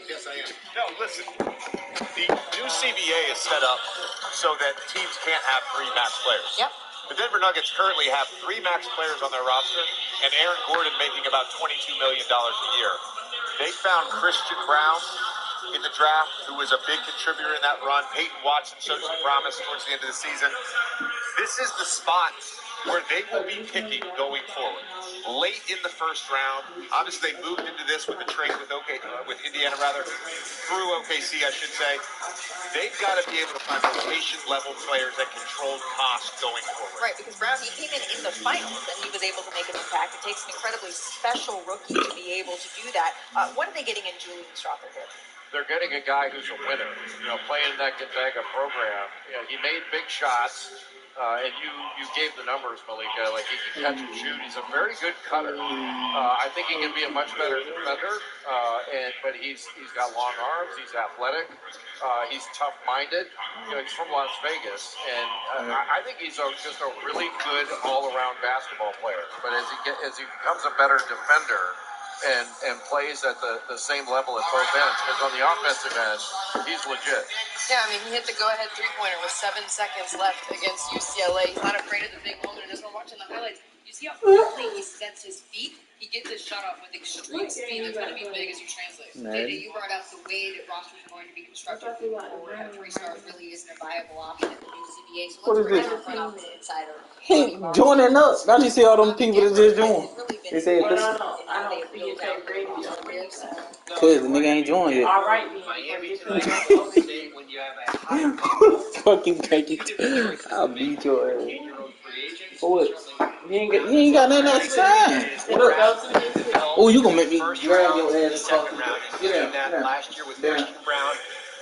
Yes, I am. No, listen. The new CBA is set up so that teams can't have 3 max players. Yep. The Denver Nuggets currently have 3 max players on their roster, and Aaron Gordon making about $22 million a year. They found Christian Brown in the draft, who was a big contributor in that run. Peyton Watson showed some promise towards the end of the season. This is the spot where they will be picking going forward. Late in the first round, obviously they moved into this with the trade with Indiana, through OKC, I should say. They've got to be able to find rotation-level players that control cost going forward. Right, because Brown, he came in the finals, and he was able to make an impact. It takes an incredibly special rookie to be able to do that. What are they getting in Julian Strawther here? They're getting a guy who's a winner, playing in that Gonzaga program. He made big shots, and you gave the numbers, Malika. Like, he can catch and shoot. He's a very good cutter. I think he can be a much better defender, but he's got long arms. He's athletic. He's tough-minded. He's from Las Vegas, and I think he's just a really good all-around basketball player. But as he becomes a better defender, and plays at the same level at both ends, because on the offensive end, he's legit. Yeah, I mean, he hit the go-ahead three-pointer with 7 seconds left against UCLA. He's not afraid of the big moment. As we're watching the highlights, you see how quickly he sets his feet. He gets his shot off with extreme speed. That's going to be big as you translate. Data, you brought up the way that roster is going to be constructed moving forward. At 3 stars really isn't a viable option in the new CBA. So what is this? Front off the inside of He joining up. Now you see all them people that just joined. They said this. Cause the nigga ain't joined yet. Fuck you, Becky. I'll beat your ass. For what? You ain't got nothing else to say. Oh, you gonna make me grab your ass. Last year with Christian Brown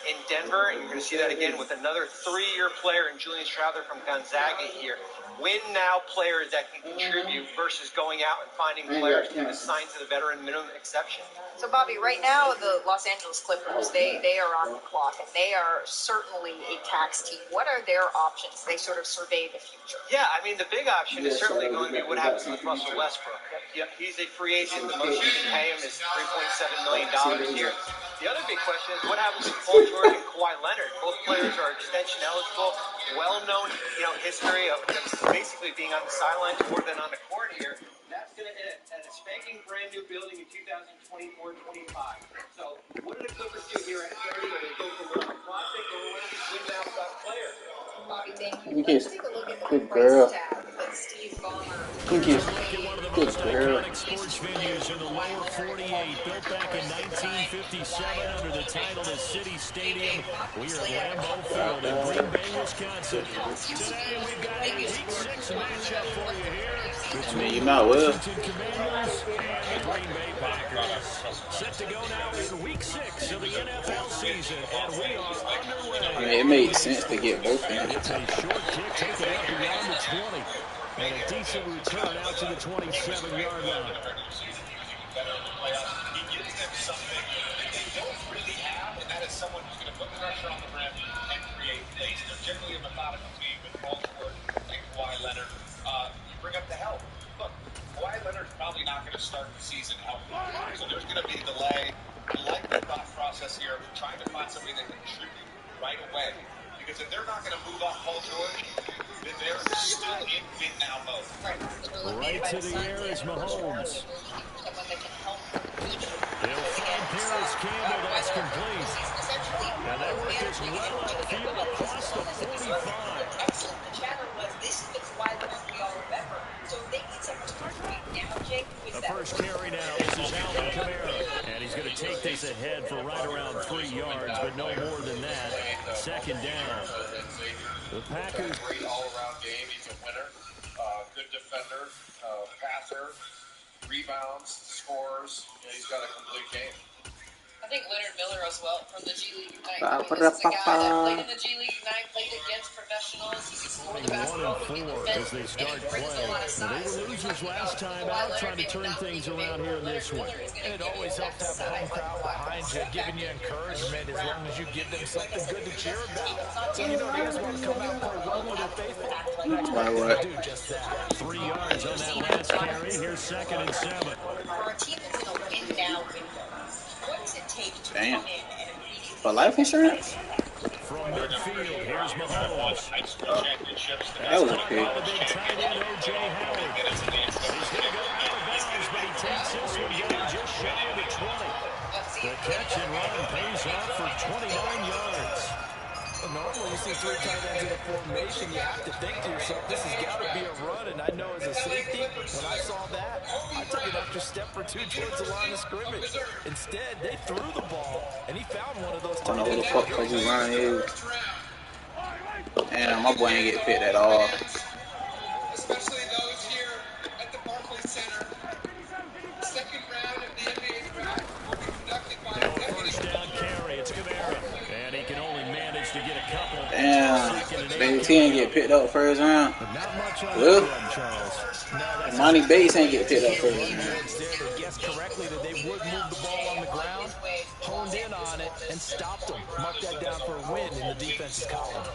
in Denver, and you're going to see that again with another 3-year player in Julian Strawther from Gonzaga here. Win now players that can contribute versus going out and finding players to assign to the veteran minimum exception. So, Bobby, right now the Los Angeles Clippers, they are on the clock, and they are certainly a tax team. What are their options? They sort of survey the future. Yeah, I mean, the big option is certainly going to be what happens with Russell Westbrook. Yep, he's a free agent. The most you can pay him is $3.7 million a year. The other big question is what happens with Paul George and Kawhi Leonard. Both players are extension eligible, well-known, history of them basically being on the sidelines more than on the court here. That's going to end at a spanking brand new building in 2024-25. So what do the Clippers do here at 30? Are they go for a classic or what is win now without players? Bobby, thank you. Let's take a look at the good price girl. tag that Steve Ballmer. Good girl. Sports venues in the lower 48, built back in 1957 under the title of City Stadium. We are at Lambeau Field in Green Bay, Wisconsin. Today we've got a Week 6 matchup for you here. I mean, you might well. Commanders and the Green Bay Packers. Set to go now in Week 6 of the NFL season, and we are underway. I mean, it made sense to get both of them. It's a short kick taken out beyond the 20. And a decent return out to the 27-yard line. He gives them something that they don't really have, and that is someone who's going to put pressure on the rim and create plays. They're generally a methodical team with Paul George and Kawhi Leonard. You bring up the health. Look, Kawhi Leonard's probably not going to start the season healthy. So there's going to be a delay. I like the thought process here of trying to find somebody that can contribute right away. Because if they're not going to move off Paul George, then they're still in win now mode. Right to the air is Mahomes. They'll find Paris Campbell. That's complete. And that work is well upfield across the 45. Excellent. The chatter was, this is the Kawhi Leonard we all remember. So they need someone to contribute now, Jake. The first carry now. This is Alvin Kamara. And he's going to take this ahead for right around 3 yards, but no more than that. Second down. The Packers. Great all-around game. He's a winner. Good defender, passer, rebounds, scores. He's got a complete game. I think Leonard Miller as well from the G League Ignite. I mean, this is a guy that played in the G League Ignite, played against professionals. He can score the basketball, he can defend, as they start and he brings a lot of size. They were losers last time out, trying to turn things around here in this one. And it always helps to have a home crowd behind you, giving you encouragement as long as you give them something good to cheer about. So, they just want to come out and play well with their faithful. That's do just that. 3 yards on that last carry. Here's 2nd and 7. For a team that's in a win-now window, what does it take to Damn. For life insurance? From midfield, here's Mahomes. That was a pick. The big tight end, O.J. Howard. He's going to go out of bounds, but he takes this one down just shy of the 20. The catch and run pays off for 29 yards. Normally, you see three tight ends in a formation, you have to think to yourself, this has got to be a run. And I know as a safety, when I saw that, I took an extra step or two towards the line of scrimmage. Instead, they threw the ball, and he found one of those I don't know tight who the ends. fuck Kobe Bryant is. Damn, my boy ain't get picked at all. Especially those here at the Barclays Center. Second round of the NBA draft will be conducted by First down carry, it's Kamara. And he can only manage to get a couple. Damn, Baby T ain't get picked up first round. Not much on Well, that one, Charles. Monty Bates ain't get picked up first round. They guessed correctly that they would move the ball on the ground, honed in on it, and stopped them. Mark that down for a win in the defense's column.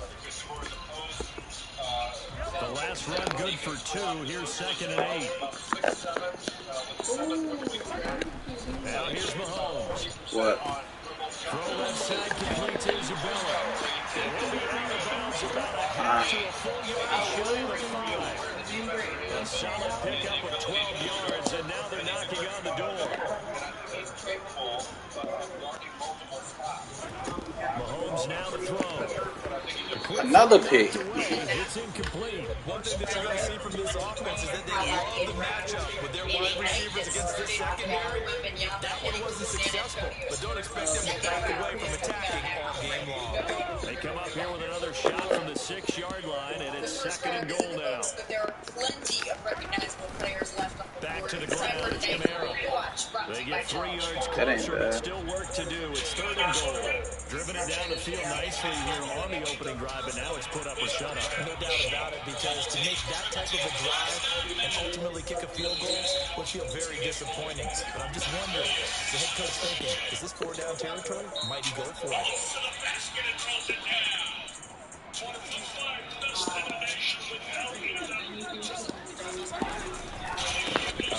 The last run good for 2. Here's 2nd and 8. Now here's Mahomes. What? Throw left side complete to Isabella. It will be out of bounds about a half to a full yard shy of the 5. A solid pickup of 12 yards, and now they're knocking on the door. Mahomes now to throw. Another pick. It's incomplete. One thing that you're going to see from this offense is that they love the matchup with their wide receivers against this secondary. That one wasn't successful, but don't expect them to back away from attacking all game long. They come up here with another shot from the 6-yard line, and it's 2nd and goal now. But there are plenty of recognizable players left on the Back board. to the ground, it's Kamara. They get 3 yards closer, but still work to do. It's 3rd and goal. Driven it down the field nicely here on the opening drive, but now it's put up or shut up. No doubt about it, because to make that type of a drive and ultimately kick a field goal would feel very disappointing. But I'm just wondering, is the head coach thinking, is this 4-down territory? Might he go for it?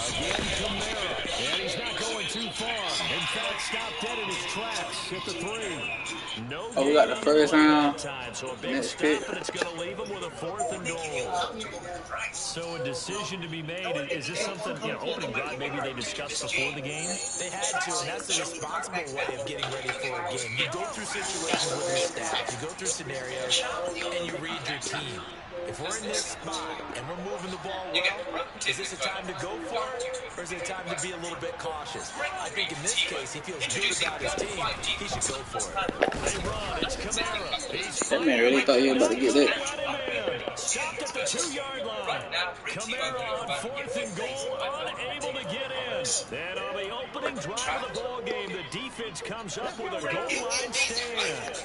Again, Kamara. And he's not going too far. In fact, stopped dead in his tracks at the 3. No Oh, we got the first round. time, so a big Next stop, pick. and it's going to leave him with a 4th and goal. So a decision to be made. Is this something, opening drive maybe they discussed before the game? They had to, and that's the responsible way of getting ready for a game. You go through situations with your staff, you go through scenarios, and you read your team. If we're in this spot and we're moving the ball well, is this a time to go for it, or is it a time to be a little bit cautious? I think in this case, he feels good about his team. He should go for it. They run. It's Kamara. That man really thought he was about to get that. Stopped at the 2-yard line. Kamara on 4th and goal, unable to get in. And on the opening drive of the ball game, the defense comes up with a goal line stand.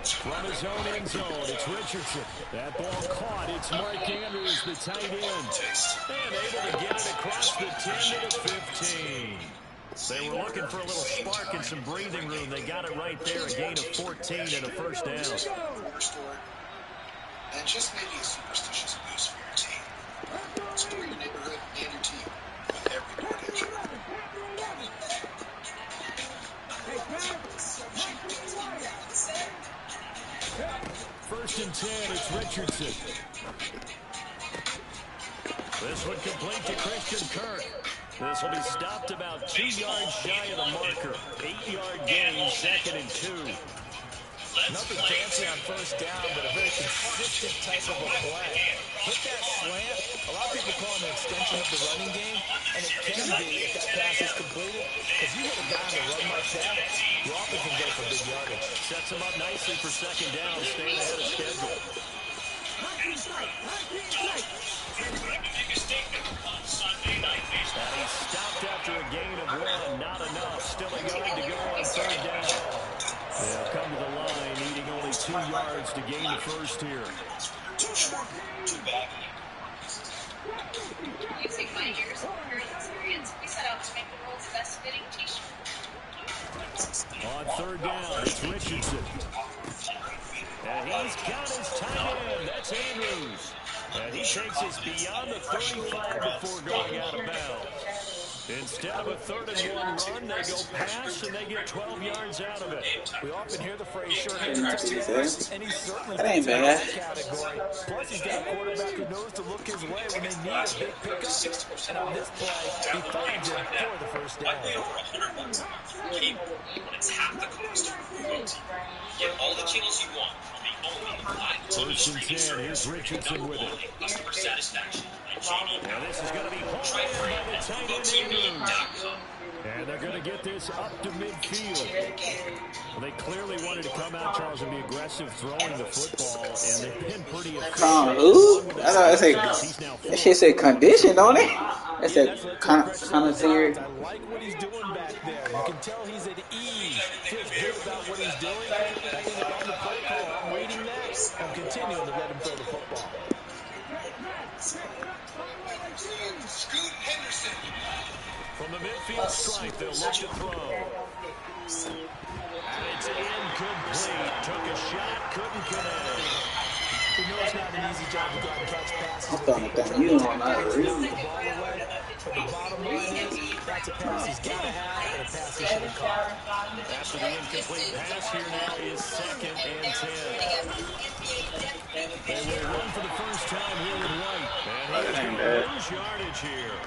From his own end zone, it's Richardson. That ball caught. It's Mark Andrews, the tight end. And able to get it across the 10 to the 15. They were looking for a little spark and some breathing room. They got it right there, a gain of 14 and a first down. and just maybe a superstitious boost for your team. Store your neighborhood and your team with every DoorDash. First and 10, it's Richardson. This one complete to Christian Kirk. This will be stopped about 2 yards shy of the marker. 8-yard gain, 2nd and 2. Nothing fancy on first down, but a very consistent type of a play. Hit that slant. A lot of people call it an extension of the running game, and it can be if that pass is completed. Because you hit a guy on the run like that, you often can go for big yardage. Sets him up nicely for second down, staying ahead of schedule. And he stopped after a gain of 1. Not enough. Still a yard to go on third down. They'll come to the line, needing only 2 yards to gain the first here. Using my years of current experience, we set out to make the world's best fitting t-shirt. On third down, it's Richardson. And he's got his tight end. That's Andrews. And he takes us beyond the 35 before going out of bounds. Instead of a 3rd and 1 run, they go pass and they get 12 yards out of it. We often hear the phrase short-handed tight ends, and he certainly that ain't fits in bad. that category. Plus, he's got a quarterback who knows to look his way when they need a big pickup. And on this play, he finds it for the first down. It's half the cost of Fubo TV. Get all the channels you want on the only live TV streaming service. Here's Richardson with it. Customer satisfaction by Jamie. Now this is going to be Try free at FuboTV.com. and they're going to get this up to midfield. Well, they clearly wanted to come out, Charles, and be aggressive throwing the football, and they've been pretty efficient. Who? I thought I said that shit said condition, don't it? That said commentary. I like what he's doing back there. You can tell he's at ease. Feels good about what he's doing. Backing up on the play call. I'm reading that. I'm continuing to let him throw the football. Scoot Henderson. From the midfield stripe, they'll look to throw. And it's incomplete. Took a shot, couldn't connect. We know it's not an easy job to go out and catch passes. I'm throwing that thing. You don't know how to read. The ball away. But the bottom line is that's a pass he's got to have and a pass he should have caught. After the incomplete pass, here now is 2nd and 10. They will run for the first time here with White. And he's going to lose yardage here.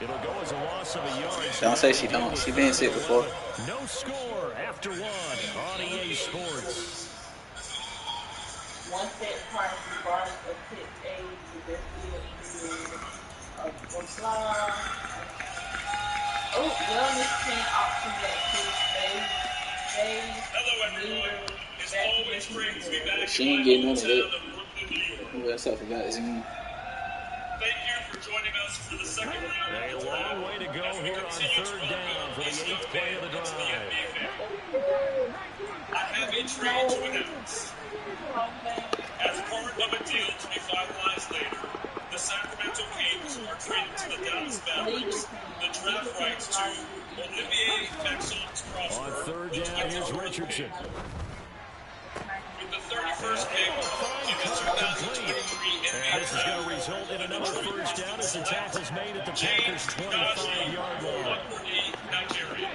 It'll go as a loss of a yard. Don't say she don't. She been sick before. No score after 1 on EA Sports. Once that part regardless of his age, they're still a slide. Oh, wellness team option that Hello, everyone. It's always great to be back. She ain't getting none of it. Who else I forgot his name? Thank you for joining us for the second round. A long way to go here on 3rd down for the 8th play of the drive. I have a trade to announce. As part of a deal to be finalized later, the Sacramento Kings are trading to the Dallas Mavericks the draft rights to Olivier Maxon's On 3rd down, here's Richardson. With the 31st pick in the 2023 And this is going to result in another first down as the tackle's made at the Packers' 25-yard line. Nigeria.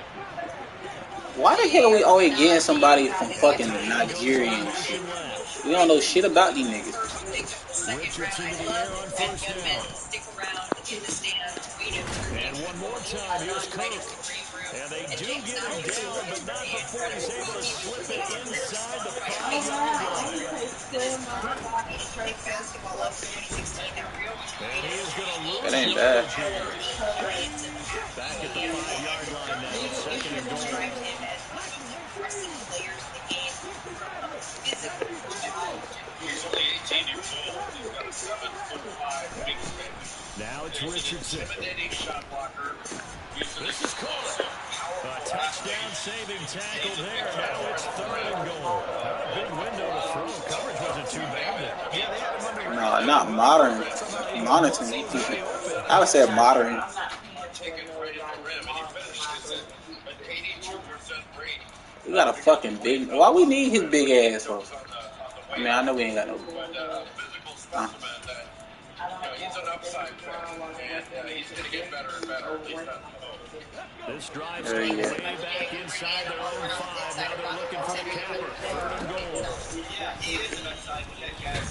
Why the hell are we always getting somebody from fucking Nigerian shit? We don't know shit about these niggas. Richardson in the air on 1st down. And one more time, here's Cook. And they do get him down, but not before he's able to slip it inside the 5-yard line. And he is going to lose. That ain't bad. Back at the 5-yard line now, 2nd and goal. He's only 18 years old. He's got a 7'5" wingspan. Now it's Richardson. Intimidating shot blocker. This is caught. A touchdown saving tackle there. Now it's 3rd and goal. Not a big window to throw. Coverage wasn't too bad there. Yeah, they had him under No, not modern. Monitoring. I would say modern. Taken right in the rim, and he finished an 82% rating. We got a fucking big. Why we need his big ass for? I mean, I know we ain't got no. Physical specimen that he's an upside player, and he's going to get better and better. At least that's the hope. This drive's going way back inside their own 5. Now they're looking for the capper. 3rd and goal. Yeah, he is an upside guys.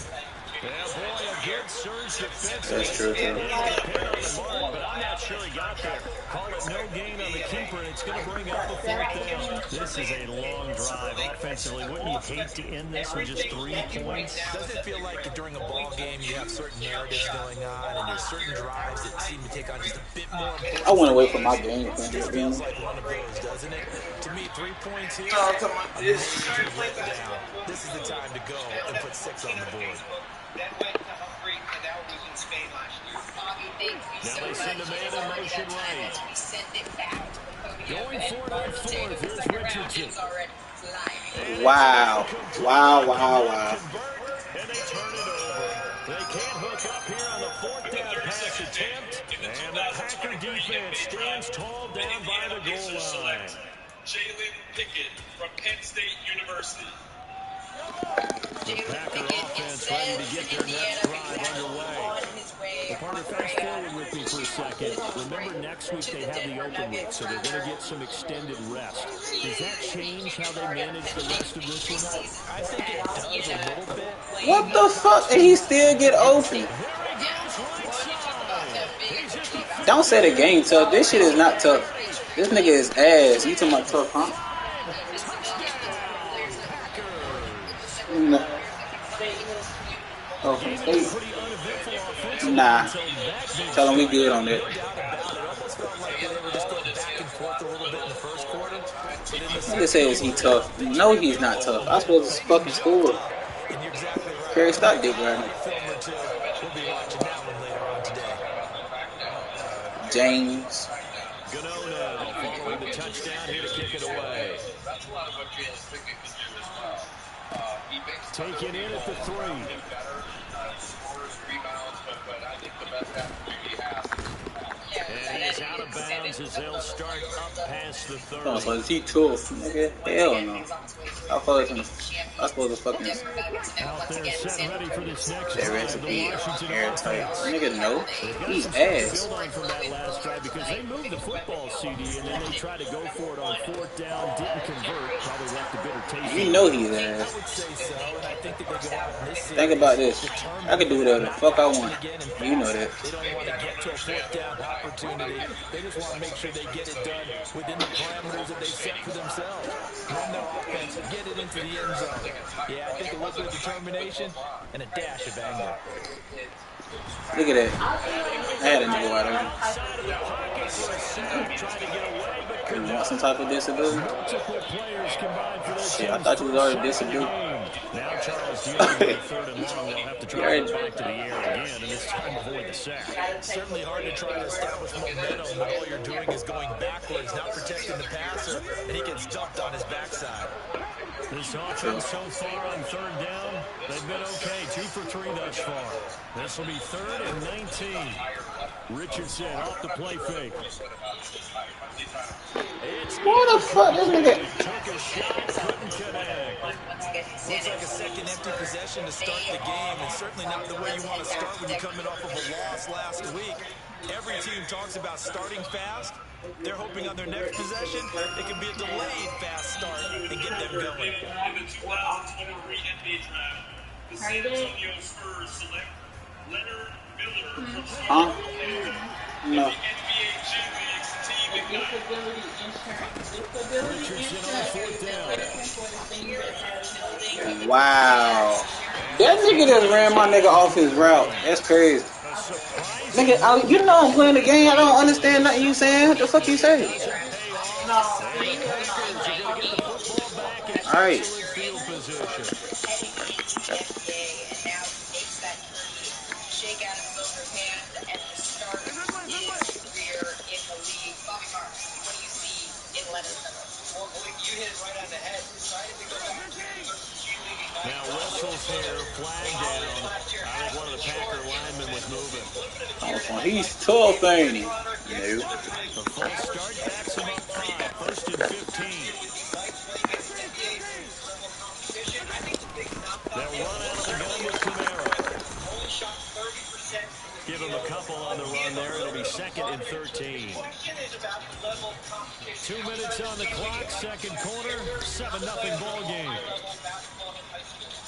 Yeah, boy, a good surge defense. That's true, too. He got hit on the mark, but I'm not sure he got there. Call it no gain on the keeper, and it's going to bring up the 4th down. This is a long drive offensively. Wouldn't you hate to end this with just 3 points? Doesn't it feel like during a ball game you have certain narratives going on and there's certain drives that seem to take on just a bit more importance? I went away from my game plan. It feels like one of those, doesn't it? To me, 3 points here. This is the time to go and put 6 on the board. That went to Hungary, and that was in Spain last year. Now they send a man in motion right. Going for it on 4th. Here's Richardson. Wow. Wow. And they turn it over. They can't hook up here on the 4th down pass attempt. And the Packer defense stands tall down by the goal line. Jalen Pickett from Penn State University. The Packer offense ready to get their next drive fast forward with me for a second. Remember, next week they have the open week, so they're going to get some extended rest. Does that change how they manage the rest of this one? I think it does a little bit. What the fuck? And he still get open. Don't say the game tough. This shit is not tough. This nigga is ass. You talking about tough, huh? No. Oh, state. Nah. Tell him we good on that. Nigga says he tough. No, he's not tough. I'm supposed to fucking score. Kerry, stop dick riding. James. Ganona following the touchdown here to kick it away. Taken in at the 3. And he is out of bounds as they'll start up past the 30. Oh, so is he tough, nigga? Hell no. I supposed to fucking Out there set ready for this next that drive. recipe The Washington airtight. offense. Nigga, no. He's Build ass. on from that last drive because they moved the football, CD, and then they tried to go for it on 4th down, didn't convert, probably left a bitter taste. You know he's ass. Think about this. I can do whatever the fuck I want. You know that. They don't want to get to a 4th down opportunity. They just want to make sure they get it done within the parameters that they set for themselves. Run their offense, get it into the end zone. Yeah, I think a little bit of determination and a dash of anger. Look at that. I had a nigga wide open. You want some type of disability? Shit, I thought you was already disabled. Now Charles Jr. 3rd and long. They'll have to try to get back to the air again, and this time avoid the sack. It's certainly hard to try to establish momentum when all you're doing is going backwards, not protecting the passer, and he gets dumped on his backside. This offense so far on 3rd down, they've been okay. 2 for 3 thus far. This will be 3rd and 19. Richardson off the play fake. What the fuck, this nigga? Took a shot, couldn't connect. Looks like a second empty possession to start the game, and certainly not the way you want to start when you're coming off of a loss last week. Every team talks about starting fast. They're hoping on their next possession, it can be a delayed fast start and get them going. In the 2023 NBA Draft, the San Antonio Spurs select Leonard Miller from Huh? No. the NBA Champions team ignite. Wow. That nigga just ran my nigga off his route. That's crazy. Nigga, you know I'm playing the game. I don't understand nothing you saying. What the fuck you say? Alright. You hit it right on the head. Decided to go back to Now whistles here, flag down. I think one of the Packer linemen was moving. Oh, he's tough, ain't he? No. The false start backs him up 5. 1st and 15. They'll run out of the gun with Kamara. Give him a couple on the run there. It'll be 2nd and 13. 2 minutes on the clock, 2nd quarter, 7-0 ball game.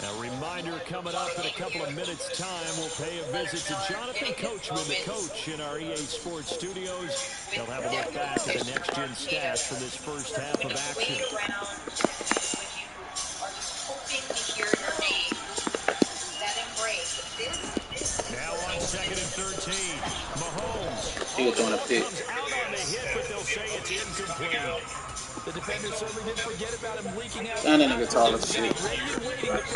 A reminder coming up in a couple of minutes' time, we'll pay a visit to Jonathan Coachman, the coach in our EA Sports studios. They'll have a look back at the next-gen stats for this first half of action. Now on 2nd and 13, Mahomes. He was throwing a pick. Comes out on the hit, but they'll say it's incomplete. The defender certainly didn't forget about him leaking out. That nigga tall as shit. Waiting to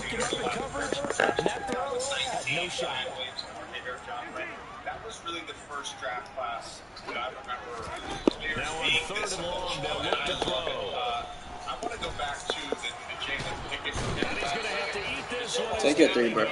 pick him up in coverage, and that throw had no shot. That was really the first draft class that I remember. Now on 3rd and long, they'll look to throw. I want to go back to the Jalen Pickett. And he's going to have to eat this one. Take your 3, bro.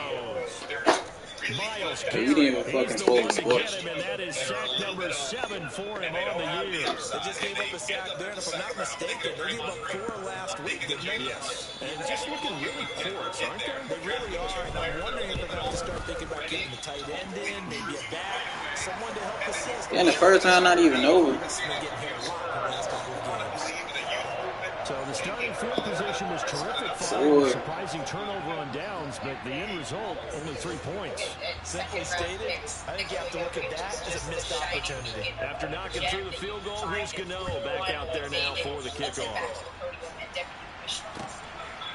Miles Hey, you didn't even Garrett, fucking he's the spoil one the to sports. get him, and that is sack number 7 for him on the year. They just gave up a sack there, and if I'm not mistaken, they gave up 4 last week, didn't they? Yes. And just looking really porous, aren't they? They really are, and I'm wondering if they're going to have to start thinking about getting the tight end in, maybe a back, someone to help assist. And the first round not even over. So the starting field position was terrific for surprising turnover on downs, but the end result, only 3 points. Simply stated, I think you have to look at that as a missed opportunity. After knocking through the field goal, here's Gano back out there now for the kickoff.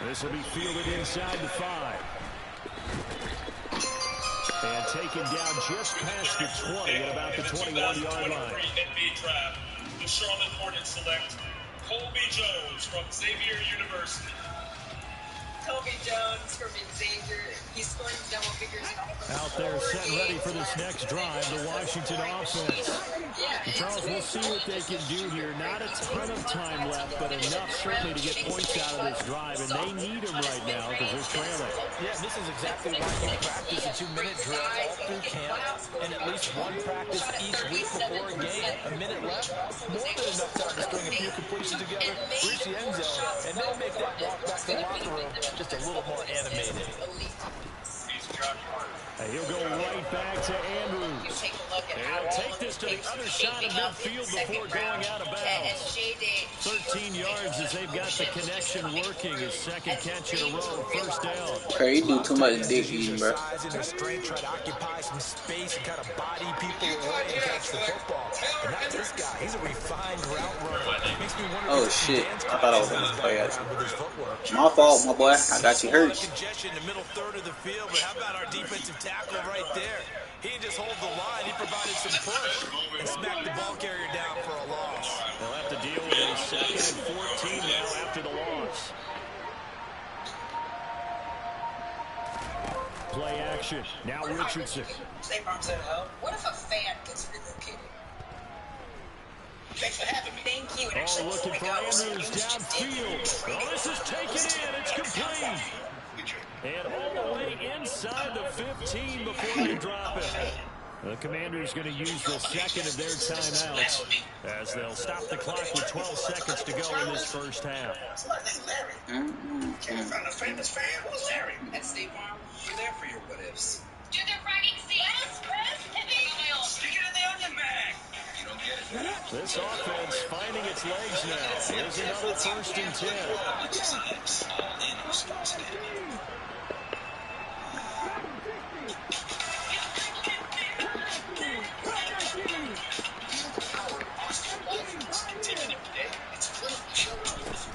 This will be fielded inside the 5. And taken down just past the 20 at about the 21-yard line. NBA draft, the Charlotte Hornets select Colby Jones from Xavier University. Colby Jones from Xavier. He's scoring double figures. Out there set ready for this next drive, the Washington offense. Charles, we'll see what they can do here. Not a ton of time left, but enough certainly to get points out of this drive, and they need them right now because they're trailing. Yeah, this is exactly why you practice a 2-minute drill all through camp and at least one practice each week before a game. A minute left, more than enough time to string a few completions together, reach the end zone, and they'll make that walk back to the locker room just a little more animated. He'll go right back to Andrews. And he'll take this to the other side of midfield before going out of bounds. 13 yards as they've got the connection working. His second catch in a row, first down. Hey, you do too much dick eating, bro. Their strength, try to occupy some space and kind of body people away and catch the football. But not this guy. He's a refined route runner. Makes me wonder. Oh shit! I thought I was gonna play it. My fault, my boy. I got you hurt. Congestion in the middle third of the field, but how about our defensive tackle right there? He didn't just hold the line. He provided some push and smacked the ball carrier down for a loss. They'll have to deal with a 2nd and 14 now after the loss. Play action. Now Richardson. What if a fan gets relocated? Thanks for having me. Thank you. Oh, looking for Andrews downfield. Oh, this is taken in. It's complete. And all the way inside the 15 before they drop it. The Commanders going to use the second of their timeouts as they'll stop the clock with 12 seconds to go in this first half. Came from a famous fan. Who's Larry? At State Farm, We're there for your what ifs. Do the running seats. Stick it in the onion bag. You don't get it. This offense finding its legs now. Here's another 1st and 10.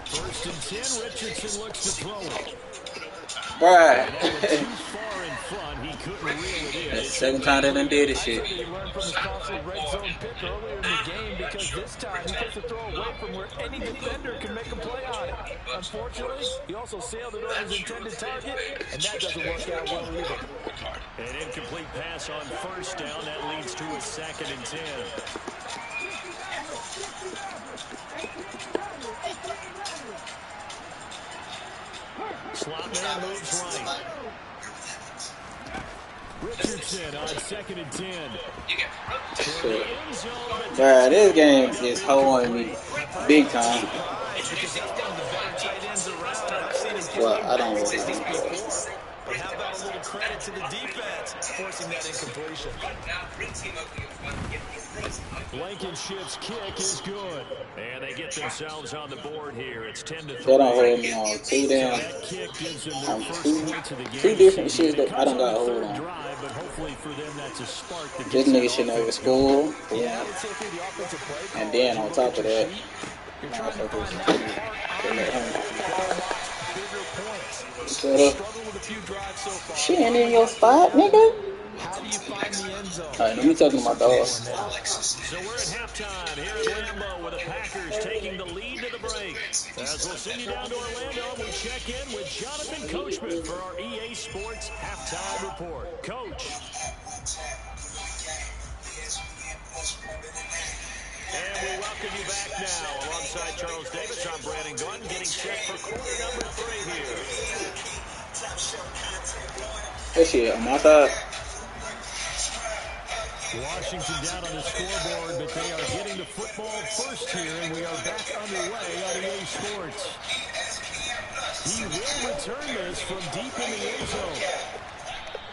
First and 10, Richardson looks to throw it. Right. Too far in front, he couldn't reel it in. That's the second time they done did this shit. He learned from his costly red zone pick earlier in the game because this time he puts the throw away from where any defender can make a play on it. Unfortunately, he also sailed it over his intended target, and that doesn't work out well either. An incomplete pass on first down. That leads to a 2nd and 10. Slot man moves right. Richardson on 2nd and 10. Bruh, this game is holding me big time. Well, I don't really know. But how about a little credit to the defense forcing that incompletion? Blankenship's kick is good. And they get themselves on the board here. It's 10-3. They don't hold me on two damn. That kick gives them their first points of the game. Two different shit that I don't got hold on. Drive, but hopefully for them that's a spark that This nigga should never score. Yeah. And then on top of that, motherfuckers, they let him. She ain't in your spot, nigga. How do you find the end zone? Alright, let me talk to my dog. So we're at halftime here at Lambeau with the Packers taking the lead to the break. As we'll send you down to Orlando, we check in with Jonathan Coachman for our EA Sports Halftime Report. Coach. And we welcome you back now. Alongside Charles Davis, I'm Brandon Gunn, getting set for quarter number 3 here. That shit on my side. Washington down on the scoreboard, but they are getting the football first here, and we are back underway on EA Sports. He will return this from deep in the end zone.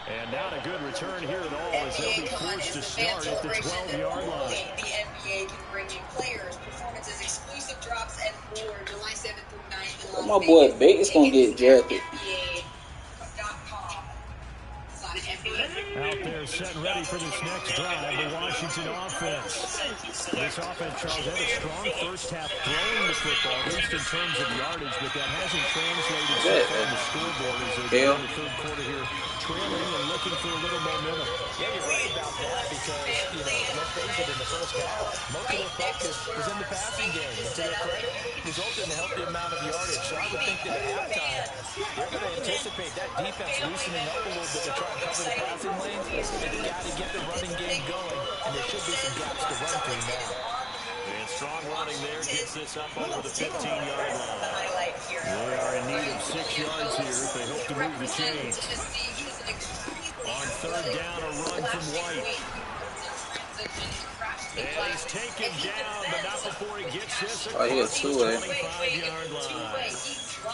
And And not a good return here at all as they'll be forced to start at the 12-yard line. The NBA can bring in players, performances, exclusive drops, and more July 7th through 9th. Oh, my boy Bates gonna get drafted. Out there set ready for this next drive, the Washington offense. This offense, Charles, had a strong first half throwing the football, at least in terms of yardage, but that hasn't translated so far on the scoreboard as they go in the third quarter here, trailing and looking for a little momentum. Yeah, you're right about that because, let's face it, in the first half, most of their focus was in the passing game. And to their credit, resulted in a healthy amount of yardage. So I would think that at halftime, they're going to anticipate that defense loosening up a little bit to try and cover the passing lanes. They've got to get the running game going, and there should be some gaps to run through now. And strong running there gets this up over the 15-yard line. They are in need of 6 yards here if they hope to move the chains. On third down, a run from White. And he's taken down, but not before he gets this across the 25-yard line.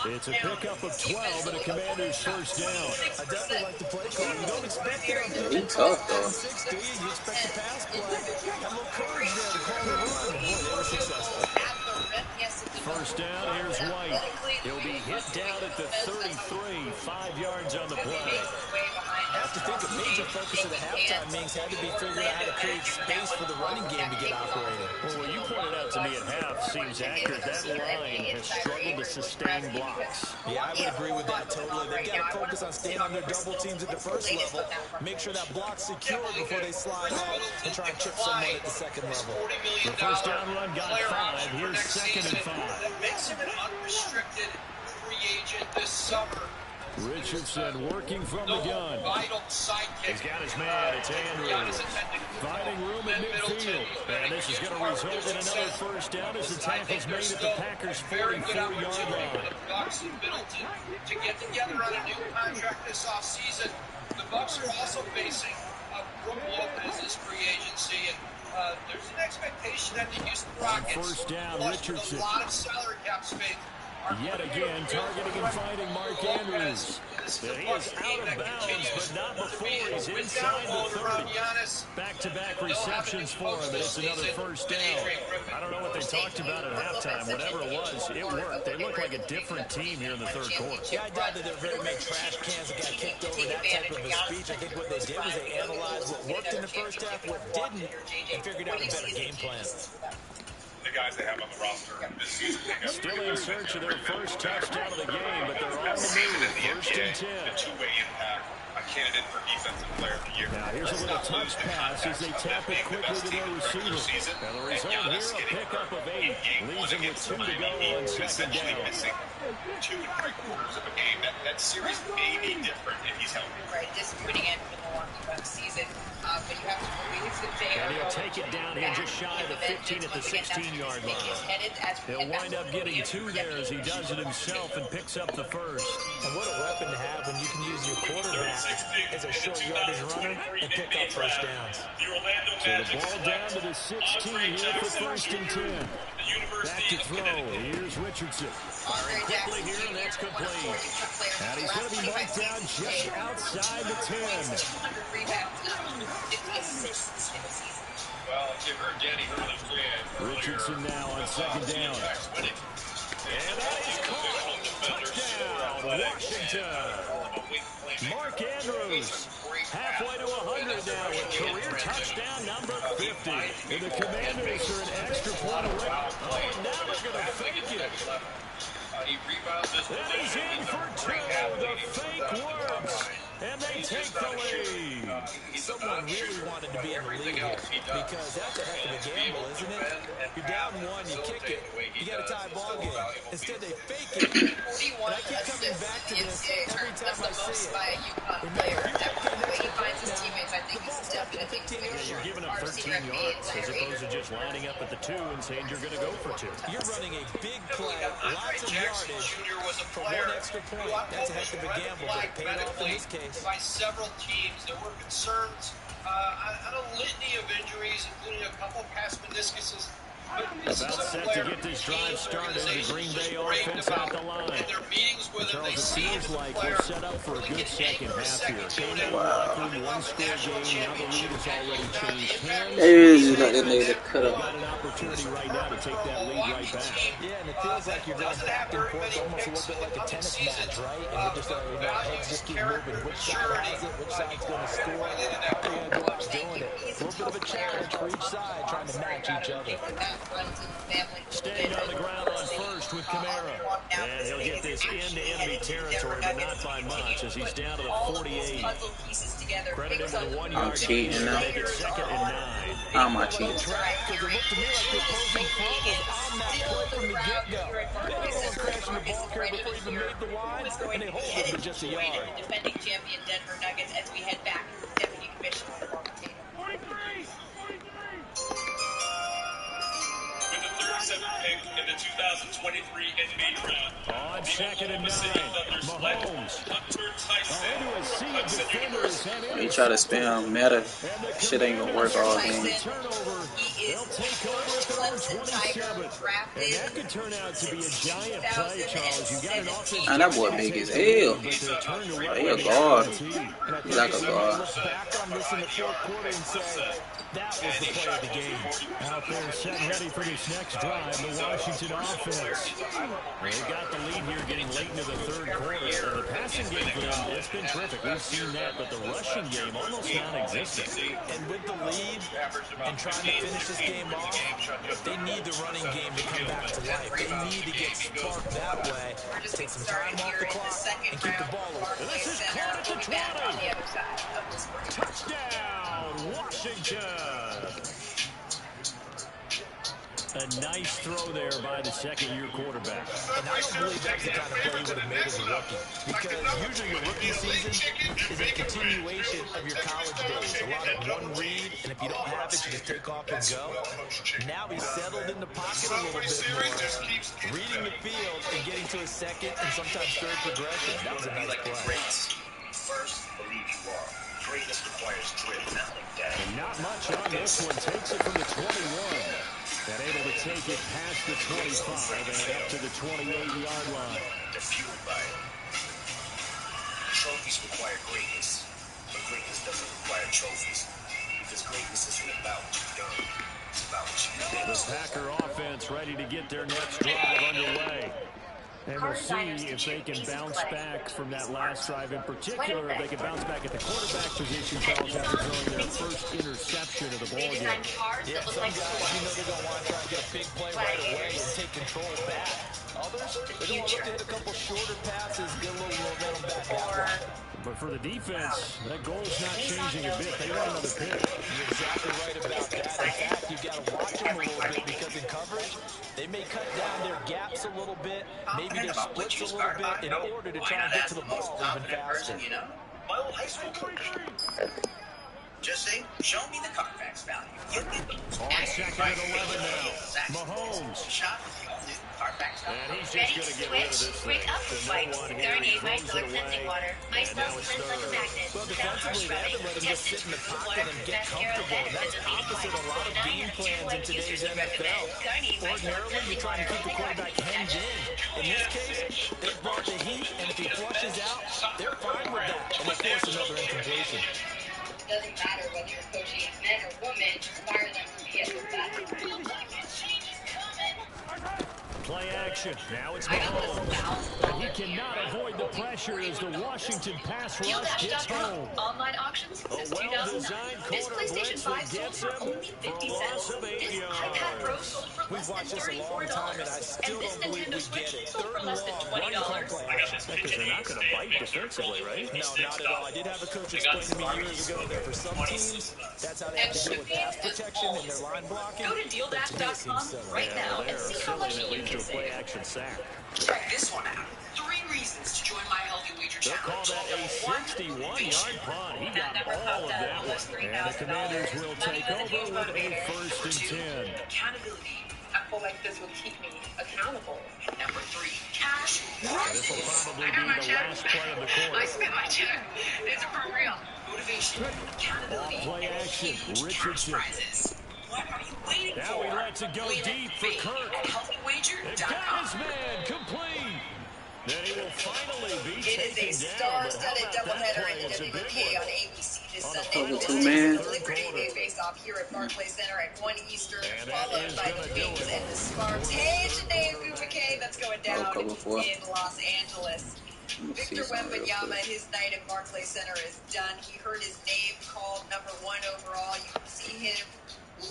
It's a pickup of 12 and a Commander's first down. I definitely like the play call. You don't expect it on He tough, though. 6, do you? You expect the pass play. Got a little courage there to call the run. Boy, they were successful. First down, here's White. He'll be hit down at the 33, 5 yards on the play. I have to think a major focus of the halftime meetings had to be figuring out how to create space for the running game to get operated. Well, what you pointed out to me at half seems accurate. That line has struggled to sustain blocks. Yeah, I would agree with that totally. They've got to focus on staying on their double teams at the first level, make sure that block's secure before they slide out and try and chip someone at the second level. The first down run got 5. Here's second and 5. That makes him an unrestricted free agent this summer. Richardson working from the gun. He's got his man. It's Andrews. Finding room in midfield. And this is going to result in another first down as the tackle's made at the Packers' 44-yard line. Bucks and Middleton to get together on a new contract this offseason. The Bucks are also facing Brook Lopez's free agency, and there's an expectation that the Houston Rockets first down, Richardson. A lot of salary cap space. Yet again, targeting and finding Mark Andrews. He is out of bounds, but not before he's inside the 30. Back-to-back receptions for him, and it's another first down. I don't know what they talked about at halftime. Whatever it was, it worked. They look like a different team here in the third quarter. Yeah, I doubt that there are very many trash cans that got kicked over that type of a speech. I think what they did was they analyzed what worked in the first half, what didn't, and figured out a better game plan. The guys they have on the roster this season. Still in search of their first touchdown of the game, but they're on the move. First and 10. The two-way impact, a candidate for Defensive Player of the Year. Now here's a little touch pass as they tap it quickly to their receiver. Now the result here, a pickup of 8. Leaves him with 2 to go on second down. Missing 2 3/4 of a game. That series may be different if he's healthy. Right, disappointing end for the Milwaukee Bucks season. But you have to believe that they and he'll take it down here just shy of the 15 at the 16-yard line. He'll wind up getting 2 there as he does it himself and picks up the first. And what a weapon to have when you can use your quarterback as a short yardage runner and pick up first downs. So the ball down to the 16 here for first and 10. Back to throw. Here's Richardson. Firing quickly here, and that's complete. And he's going to be marked down just outside the 10. Well, if you've heard Danny Hurley play Richardson now on second down. And that is caught. Touchdown, Washington. Mark Andrews. Halfway to 100 now with career touchdown number 50. And the Commanders are an extra point away. Oh, and now they're going to fake it. And he's in for 2. The fake works. And they take the lead. Someone really wanted to be in the lead here because that's a heck of a gamble, isn't it? You're down 1, you kick it, you got a tie ball game. Instead, they fake it. And I keep coming back to this every time I see it. The way he finds his teammates, I think he's definitely you're giving up 13 yards as opposed to just lining up at the 2 and saying you're going to go for 2. You're running a big play, lots of yardage for 1 extra point. That's a heck of a gamble, but it paid off in this case. By several teams. There were concerns on a litany of injuries, including a couple of past meniscuses. About set to get this drive started. The Green Bay offense at the line. Charles, it feels like we're set up for a good second half here. Came out of the locker room, one-score game. Now the lead has already changed hands. They got that nigga to cut up. Got an opportunity right now to take that lead right back. Yeah, and it feels like you're going back and forth, almost a little bit like a tennis match, right? And we're just, heads just keep moving. Which side has it? Which side's going to score? How are you going to go out doing it? A little bit of a challenge for each side, trying to match each other. Staying on the ground on first with Kamara. And he'll get this into enemy territory, but not by much, as he's down to the 48. Credit him with a 1 yard. I'm cheating now. Make it 2nd and 9. How am I cheating? Because it looked to me like the opposing front was on that play from the get-go. They were going crashing the ball carrier before he even made the line, and they hold him to just a yard. Defending champion Denver Nuggets as we head back to the Deputy Commissioner of the Potato. With the 37th pick in the 2023 NBA Draft. On 2nd and 9. Mahomes. Hunter Tyson. Into a sea of defenders. He try to spam meta. Shit ain't gonna work all game. Turnover. They'll take over at their own 27. And that could turn out to be a giant play, Charles. You got an offense. And that boy big as hell. He a guard. He's like a guard. Look back on this in the fourth quarter and say, that was the play of the game. Out there set ready for this next drive, the Washington offense. They got the lead here getting late into the third quarter. And the passing game for them, it's been terrific. We've seen that, but the rushing game almost non-existent. And with the lead and trying to finish this game off, they need the running game to come back to life. They need to get sparked that way. Take some time off the clock and keep the ball away. And this is caught at the 20. Touchdown, Washington. A nice throw there by the second-year quarterback. And I don't believe that's the kind of play you would have made as a rookie. Because usually your rookie season is a continuation of your college days. A lot of one read, and if you don't have it, you just take off and go. Now he's settled in the pocket a little bit more, reading the field and getting to a second and sometimes third progression. That was a nice play. First, believe you are. Greatness requires grit, not like that. And not much on this one. Takes it from the 21. And able to take it past the 25 and up to the 28-yard line. They're fueled by it. Trophies require greatness, but greatness doesn't require trophies. Because greatness isn't about what you've done. It's about what you've done. The Packer offense ready to get their next drive underway. And we'll see if they can bounce back from that last drive in particular. If they can bounce back at the quarterback position, Charles, after throwing their first interception of the ball game. Yeah, some guys, they're going to want to try and get a big play right away and take control back. Others, they're going to look to hit a couple shorter passes, get a little momentum back out. But for the defense, that goal's not changing a bit. They want another pick. You're exactly right about that. In fact, you've got to watch them a little bit because in coverage, they may cut down their gaps a little bit, maybe their splits a little bit in order to try and get to the ball even faster. My old high school coach. Just say, show me the Carfax value. On 2nd and 11 now. Mahomes. And he's just going to get rid of this thing. The no one here. He throws it away. And now it's third. Well, defensively, they haven't let him just sit in the pocket and get comfortable. That's opposite a lot of game plans in today's NFL. Ordinarily, you're trying to keep the quarterback hemmed in. In this case, they've brought the heat, and if he flushes out, they're fine with that. And they force another incompletion. It doesn't matter whether you're coaching men or women, inspire them to be at their best. Play action. Now it's Mahomes. And he cannot avoid the pressure as the Washington pass rush gets home. Online auctions since 2009. This PlayStation 5 sold for only 50 cents. This iPad Pro sold for We've less than watched this a long time, and I $34. still And this don't believe Nintendo we Switch get it. sold for less than $20. Because they're not going to bite defensively, right? No, not at all. I did have a coach explain to me years ago that for some teams, that's how they have to deal with pass protection and their line blocking. Go to DealDash.com right now and see how much you can Play save. action sack. Check this one out. 3 reasons to join my Healthy Wager They'll call Challenge. that a 61-yard punt. He got all of that one. And the Commanders will take over with a 1st and 10. Accountability. I feel like this will keep me accountable. Number 3, cash. This will probably be the last play of the quarter. I spent my check. It's for real. Motivation. Accountability. Play action. Huge cash Richardson. prizes. What are you waiting waiting Now for. he lets it go deep for Kirk. At healthywager.com. They've got his man complete. Then he will finally be It is a taken down. star-studded But how about that doubleheader play? in It's the a big WNBA one. on ABC this On the Sunday. final The two man. Liberty they face off here at Barclays Center at 1 Eastern, And that followed is by gonna the do Wings it. and the Sparks. Hey, Janae Ogumake, that's going down cover four. in Los Angeles. Victor Wembanyama, his night at Barclays Center is done. He heard his name called #1 overall. You can see him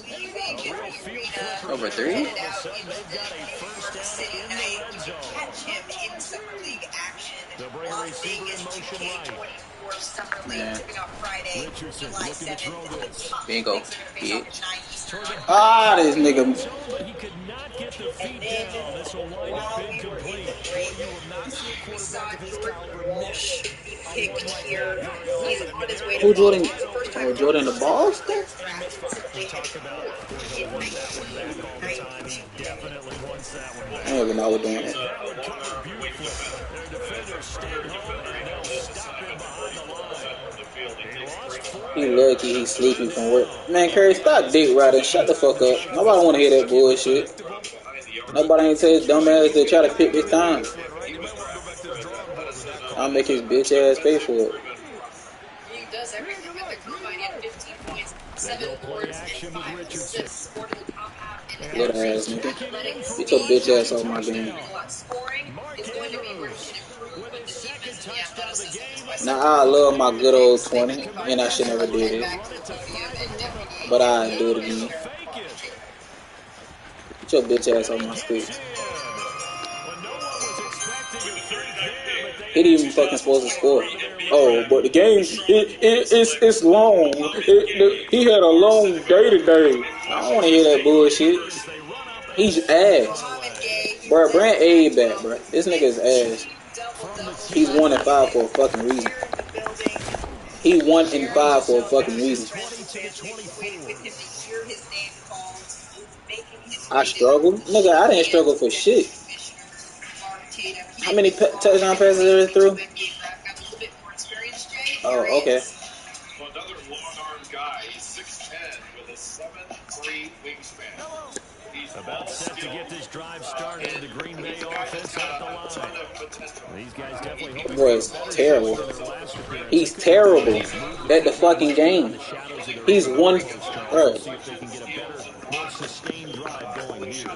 leaving the arena. Over 3? Headed out into New York City night. You can catch him in Summer League action. They'll bring a Las receiver Vegas in motion 2K24 Summer League Yeah. tipping off Friday, Richardson July looking to throw 7th. this. Bingo. Things are gonna face off at 9 Eastern. Ah, this nigga. But he could not get the feet down. This will wind up incomplete. You will not see a We saw quarterback of his Jordan caliber Walsh miss. be picked here. He's on his way to Who Jordan? It's the first time Oh, Jordan the Boston? We talk about Jordan wants that one back all the time. He definitely wants that one I back. don't even know what doing it. That one covered beautifully. Their defenders stayed home and they'll stop him behind the line. He lost 4. He lucky he's sleeping from work. Man, Curry, stop dick riding. Shut the fuck up. Nobody want to hear that bullshit. Nobody ain't tell his dumb ass to try to pick this time. I'll make his bitch ass pay for it. He does everything at the combine. He had 15 points, 7 boards, and 5 assists. Scored in the top half and Little ass nigga. Get your bitch ass off my game. scoring is going to be where he can improve with the defense and the athleticism. Now, I love my good old 20, and I should never did it. But I do it again. Get your bitch ass off my street. He didn't even fucking supposed to score. Oh, but the game, it's long. He had a long day today. I don't want to hear that bullshit. He's ass. Bro, bring Abe back, bro. This nigga is ass. He's 1-5 for a fucking reason. He 1-5 for a fucking reason. I struggled? Nigga, I didn't struggle for shit. How many touchdown passes are through? Oh, okay. Another long-armed guy. He's 6'10" with a 7'3" wingspan. He's About set to get this drive started. The Green Bay offense at the line. These guys definitely hope Boy, it's terrible. He's terrible at the fucking game. He's one. Bro. See if they can get a better, more sustained drive going here.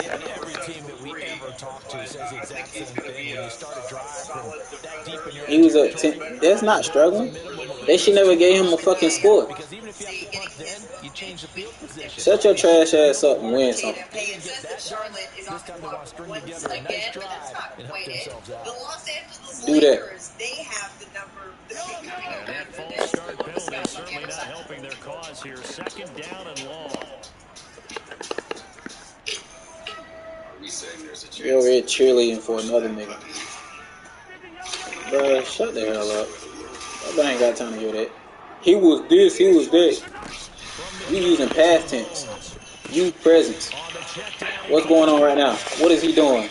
Yeah, every team that we ever talk to says the exact same thing. When you start a drive from that deep in your He was at 10. That's not struggling. They should never gave him a fucking score. because even if you have to punt then, you change the field position. Shut your trash ass up and win something. This time they want to string together a nice drive and help themselves out. The Los Angeles Do that. Lakers, they have the number. The pick coming up That after false this. start penalty certainly not helping their cause here. 2nd down and long. You're over here cheerleading for another nigga. Bro, shut the hell up. Nobody ain't got time to hear that. He was this, he was that. You using past tense. You present. What's going on right now? What is he doing?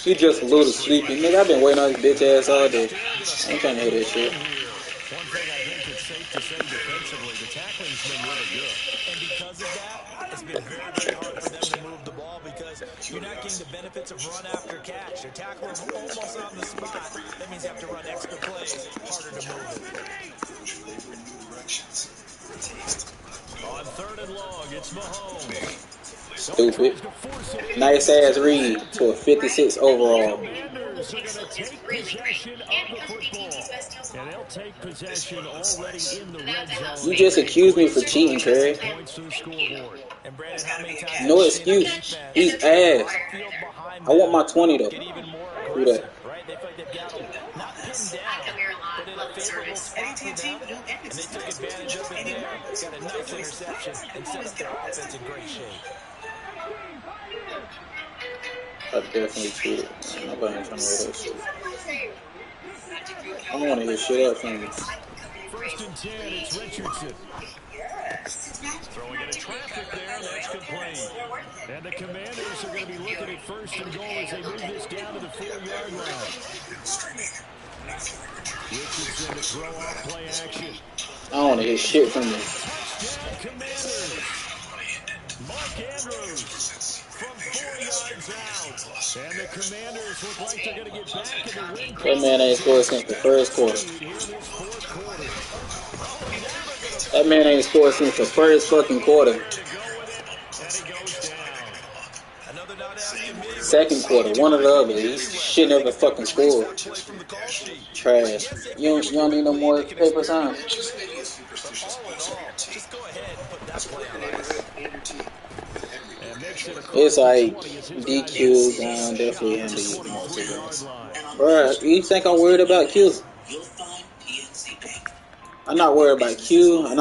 He just a little sleepy. Nigga, I've been waiting on his bitch ass all day. I ain't trying to hear that shit. One thing I think it's safe to say defensively, the tackling's been really good. And because of that, it's been very, very hard for them to move the ball because you're not getting the benefits of run after catch. You're tackling almost on the spot. That means you have to run extra plays. Harder to move it. On 3rd and long, it's Mahomes. Stupid. Nice ass read to a 56 overall. Commanders are going to take possession of the football. And they'll take possession already in the red zone. You just accused me for cheating, Curry. Points to the scoreboard. And Brandon, how many times No excuse. He's ass. I want my 20 though. get even more Do that. right? They feel like they've got them not pinned down, but in a favorable spot for them, and they took advantage of it there. Got a nice interception and set up their offense in great shape. I definitely cheated. Nobody ain't trying to hear that shit. I don't want to hear shit up from you. 1st and 10, it's Richardson. Throwing into traffic there, that's complete. And the Commanders are going to be looking at 1st and goal as they move this down to the 4-yard line. Richardson to throw off play action. I don't want to hear shit from you. Touchdown, Commanders. Mark Andrews And the Commanders look like they're going to get back in the win. That man ain't scored since the first quarter. That man ain't scored since the first fucking quarter. Second quarter, one or the other. He shit never fucking scored. Trash. You don't need no more paper signs. Just go ahead and put that play on ice. It's like DQ down, definitely handle you most of it. Bruh, you think I'm worried about Q? I'm not worried about Q. I'm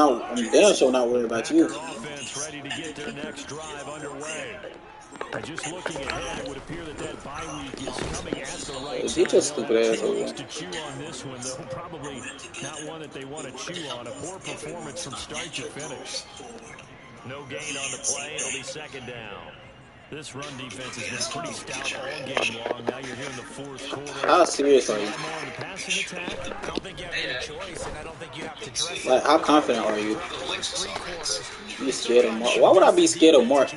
damn sure not worried about you. Ready to get their next drive underway. Just looking ahead, it would appear that bye week is coming at the right time. Get your stupid ass over. To chew on this one, though, probably not one that they want to chew on. A poor performance from start to finish. No gain on the play. It'll be second down. This run defense has been pretty stout all game long. Now you're here in the fourth quarter. How serious are you? I don't think you have any choice, and I don't think you have to dress. Like, how confident are you? You scared of Mark? Why would I be scared of Mark?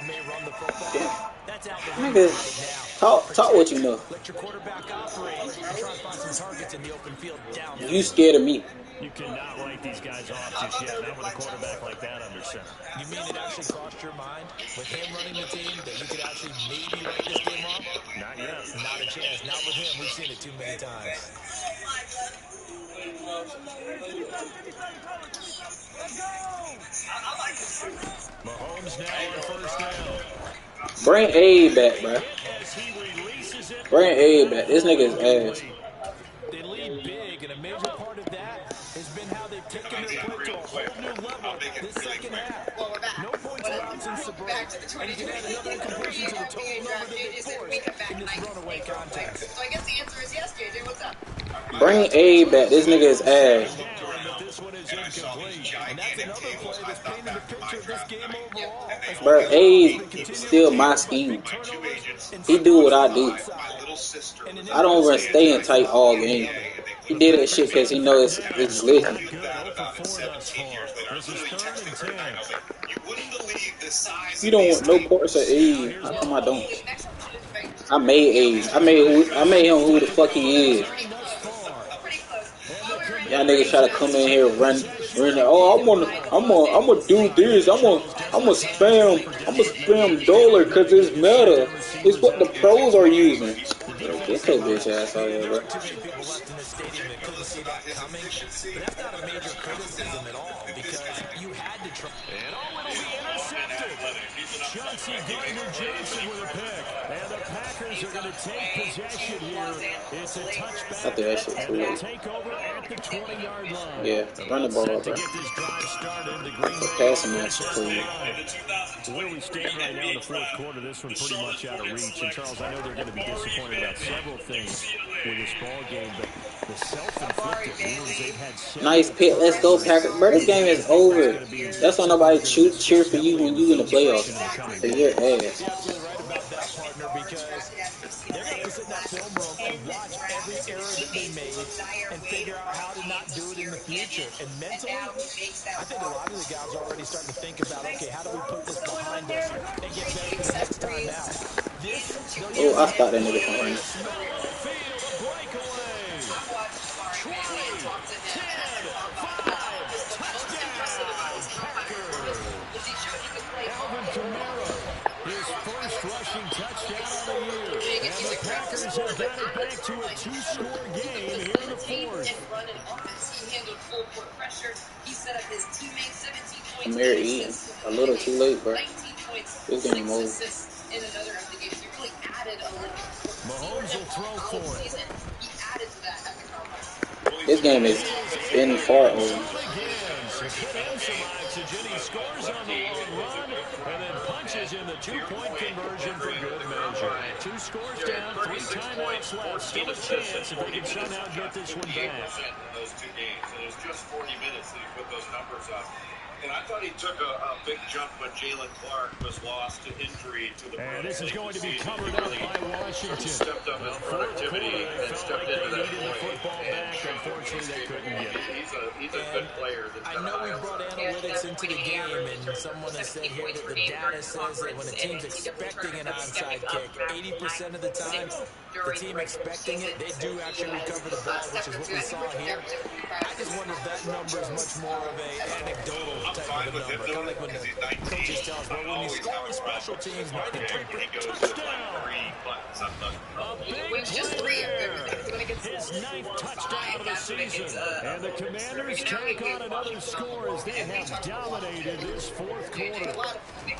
Nigga, talk what you know. Let your quarterback operate and try to find some targets in the open field down. You scared of me. You cannot write these guys off just yet. Not with a quarterback like that under center. You mean it actually crossed your mind with him running the team that you could actually maybe write this game off? Not yet. Not a chance. Not with him. We've seen it too many times. Mahomes now on first down. Bring Abe back, bro. Bring Abe back. This nigga is ass. They lead big, and a major part of that has been how they've taken their play to a whole new level this second half. No points allowed since the break, and you can add another incompletion to the total number that they forced in this runaway contest. So I guess the answer is yes, JJ. What's up? Bring Abe back. This nigga is ass. This one is incomplete. And that's another play that's painted the picture of this game overall. Bro, Abe still my scheme. He do what I do. I don't even stay in tight all game. He did that shit because he knows it's lit. You don't want no parts of Abe. How come I don't? I made Abe. I made him who the fuck he is. Y'all niggas try to come in here and run. Oh, I'm gonna do this. I'm gonna spam dollar because it's meta. It's what the pros are using. Get your bitch ass out of here, bro. Too many people left in the stadium that couldn't see that coming, but that's not a major criticism at all because you had to try. And it'll be intercepted. Chauncey Gardner-Johnson with a pick. And the Packers are going to take possession here. It's a touchback. I think that shit too late. Take over at the 20-yard line. Yeah, run the ball up, bro. Passing match for you. Where we stand right now in the fourth quarter, this one pretty much out of reach. And Charles, I know they're going to be disappointed about several things with this ball game, but the self-inflicted wounds they've had. Nice pick. Let's go, Packers. Bro, this game is over. That's why nobody cheer for you when you in the playoffs. Cause you're ass. You're absolutely right about that, partner, because they're going to sit in that film room and watch every error that they made and figure out how to not do it in the future. And mentally, I think a lot of the guys are already starting to think about, okay, how do we put this behind us and get better for the next time out? Oh, I stopped that nigga from running. Alvin Kamara, his first rushing touchdown of the year. And the Packers have got it back to a two-score game here in the fourth. He handled full court pressure. He set up his teammates 17 points. Amir eating. A little too late, bro. 19 points, This game 6 over. assists in another of the games. He really added a little. Mahomes will throw for it. He added to that at the combine. This game is been far over. Jimmy scores on the long run and then punches in the two-point conversion for good measure. 2 scores down, 3 timeouts left. Still a chance if they can somehow get this one back. In those 2 games, and it was just 40 minutes that he put those numbers up. And I thought he took a big jump when Jalen Clark was lost to injury to the. And this is going to be covered up by Washington. Stepped up his productivity and stepped into that point. Unfortunately, they couldn't get it. He's a good player that's got know we brought analytics into the game, and someone has said here that the data says that when a team's expecting an onside kick, 80% of the time, the team expecting it, they do actually recover the ball, which is what we saw here. I just wonder if that number is much more of a anecdotal type of a number. Kind of like when the coaches tell us, well, when you score on special teams, 93% touchdown. His ninth touchdown of the season. And the Commanders take on another score as they have dominated this fourth quarter.